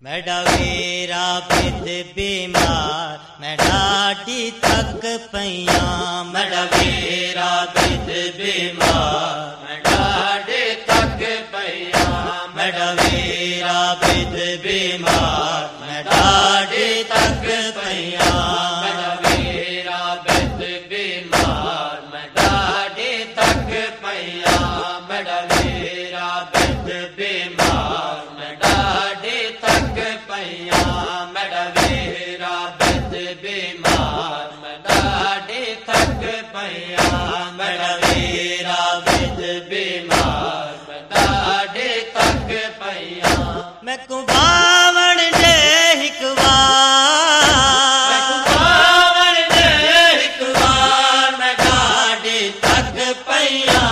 मैडा vera बिद बीमार मैं ढाडी तक पैया। मैडा वेरा बिद बीमार मैं ढाडी तक पैया। मैडा वेरा बिद बीमार मैं ढाडी तक पैया। मैडा वेरा बिद बीमार मैं ढाडी तक पैया। मैडा वेरा बिद बीमार मैं ढाडी तक पैया। मैडा वेरा बिद बीमार मैं ढाडी तक पैया। मैडा वेरा बिद बीमार मैं ढाडी तक पैया। मैं कुबावण दे हिकवार मैं कुबावण दे हिकवार मैं ढाडी तक पैया।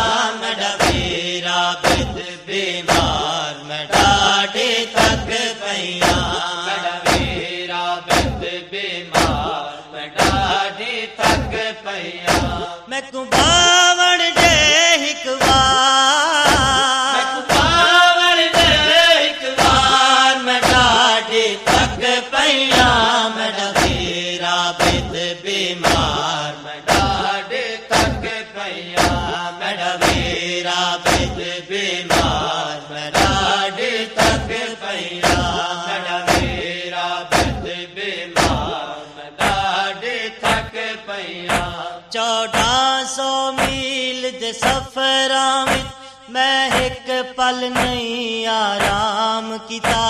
मैडा वेरा बिद बीमार मैं ढाडी तक पैया। मैडा वेरा बिद बीमार मैं ढाडी तक पैया। मैं कुबावण दे हिकवार मैं कुबावण दे हिकवार मैं ढाडी तक पैया। मैडा वेरा बिद बीमार मैं ढाडी तक पैया। मैडा वेरा बिद बीमार मैं ढाडी तक पैया। मैडा वेरा बिद बीमार मैं ढाडी तक पैया। 1400 मील दे सफरां विच मैं एक पल नहीं आराम कीता।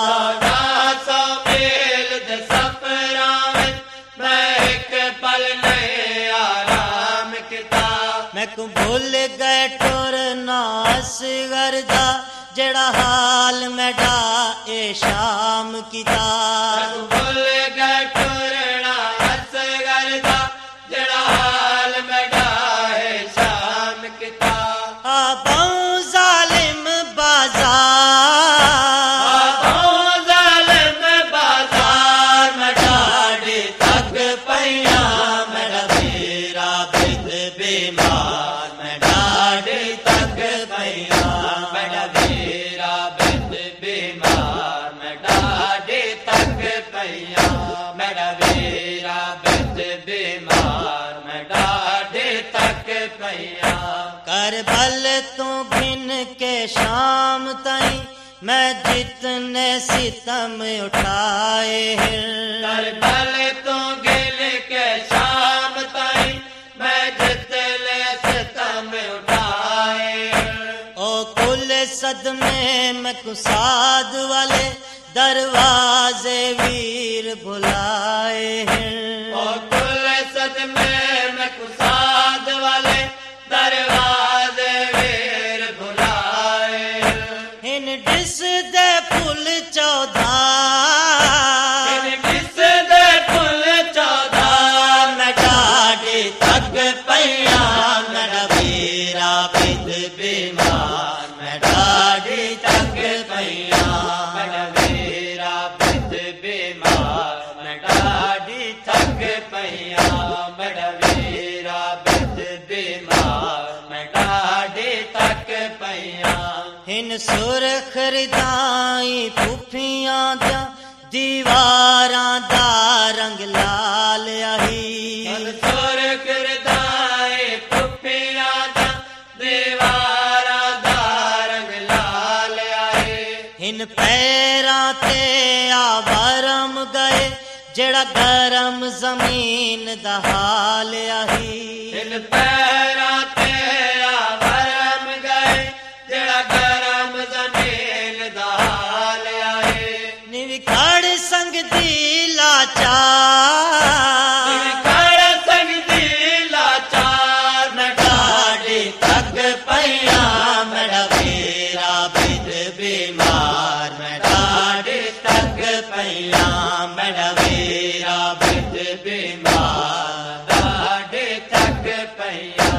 1400 मील दे सफरां विच मैं एक पल नहीं आराम कीता। मैं को भूल गए टुरना असगर दा जेड़ा हाल मैडा ए शाम कीता। मैं को भूल गए टुरना असगर दा जेड़ा हाल मैडा ए शाम कीता। आबाऊ जालिम बाजार आबाऊ जालिम बाजार मैं ढाडी तक पैया। मैडा वेरा बिद बीमार मैं ढाडी तक पैया। मैडा वेरा बिद बीमार मैं ढाडी तक पैया। मैडा वेरा बिद बीमार मैं ढाडी तक पैया। करबल तो भिन के शाम ताई मैं जितने सितम उठाए हैं। करबल तो गिल के शाम ताई मैं जितने सितम उठाए हैं। ओ कुल सदमे में कुसाद वाले दरवाजे वीर बुलाए हैं। ओ कुल सदमे में कुसाद वाले दरवाजे वीर बुलाए हैं। इन डिस दे पुल 14 इन डिस दे पुल 14 मैं ढाडी तक पैया। मैडा वेरा बिद बीमार मैं ढाडी तक पैया। मैडा वेरा बिद बीमार मैं ढाडी तक पैया। मैडा वेरा बिद बीमार मैं ढाडी तक पैया। इन सुरख रिदाई फुफियां दा दीवारां दा रंग लाल आही। इन सुरख रिदाई फुफियां दा दीवारां दा रंग लाल आही। इन पैरां ते आबरम गए जेड़ा गरम जमीन दा हाल आही। इन पैरां ते आबरम गए जेड़ा गरम जमीन दा हाल आही। निविखड़ संग दी लाचार निविखड़ संग दी लाचार मैं ढाडी तक पैया। मैडा वेरा बिद बीमार मैं ढाडी तक पैया। मैडा वेरा बिद बीमार ढाडी तक पैया।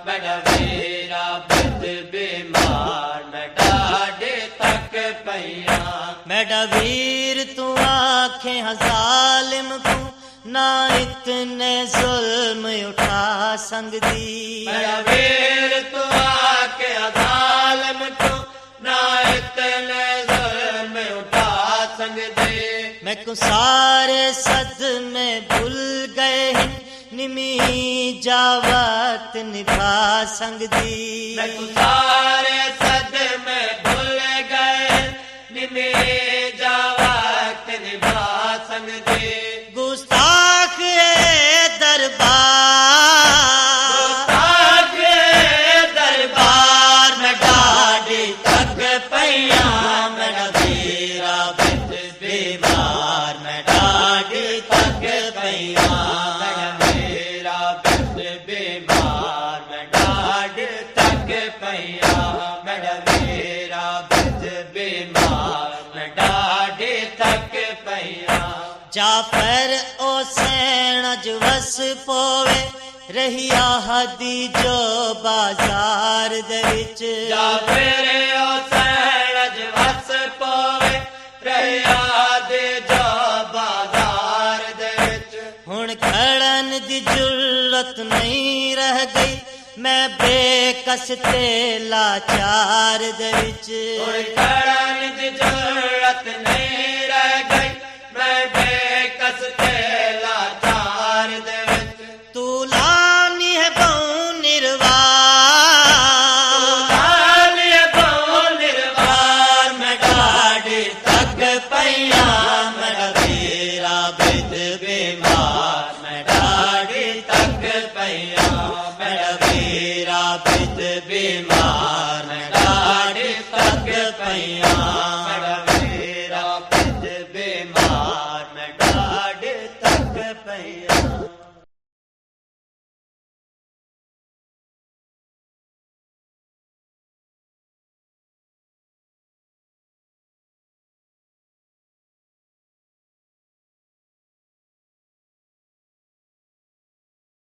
मैडा वेरा बिद बीमार मैं ढाडी तक पैया। मैडा वीर तू आखे जालिम को ना इतने जुल्म उठा संगदी। मैडा वीर तू आखे जालिम को ना इतने जुल्म उठा संगदी। दे मैं को सारे सदमे भूल गए निमी जावत निभा संग दी मैं को सारे सदमे भूल गए निमी जावत निभा संग दे गुस्ताख दरबार में डाढ़ी तक पैया मेरा वीरा बिच बीमार में डाढ़ी तक पैया मेरा वीरा बिच बीमार में डाढ़ी तक पैया मेरा वीरा बिच बीमार में डाढ़ी तक पैया जाफर ओ सैन जवस पोवे रहिया हदी जो बाजार दे विच जाफर ओ सैन जवस पोवे रहिया दे जो बाजार दे विच हुण खड़न दी जुर्रत नहीं रह गई मैं बेकस ते लाचार दे विच खड़न दी जुर्रत नहीं रह गई मैं बेकस ते लाचार दे विच तू लानी है बहु निर्वार में डाढ़ी तक पैया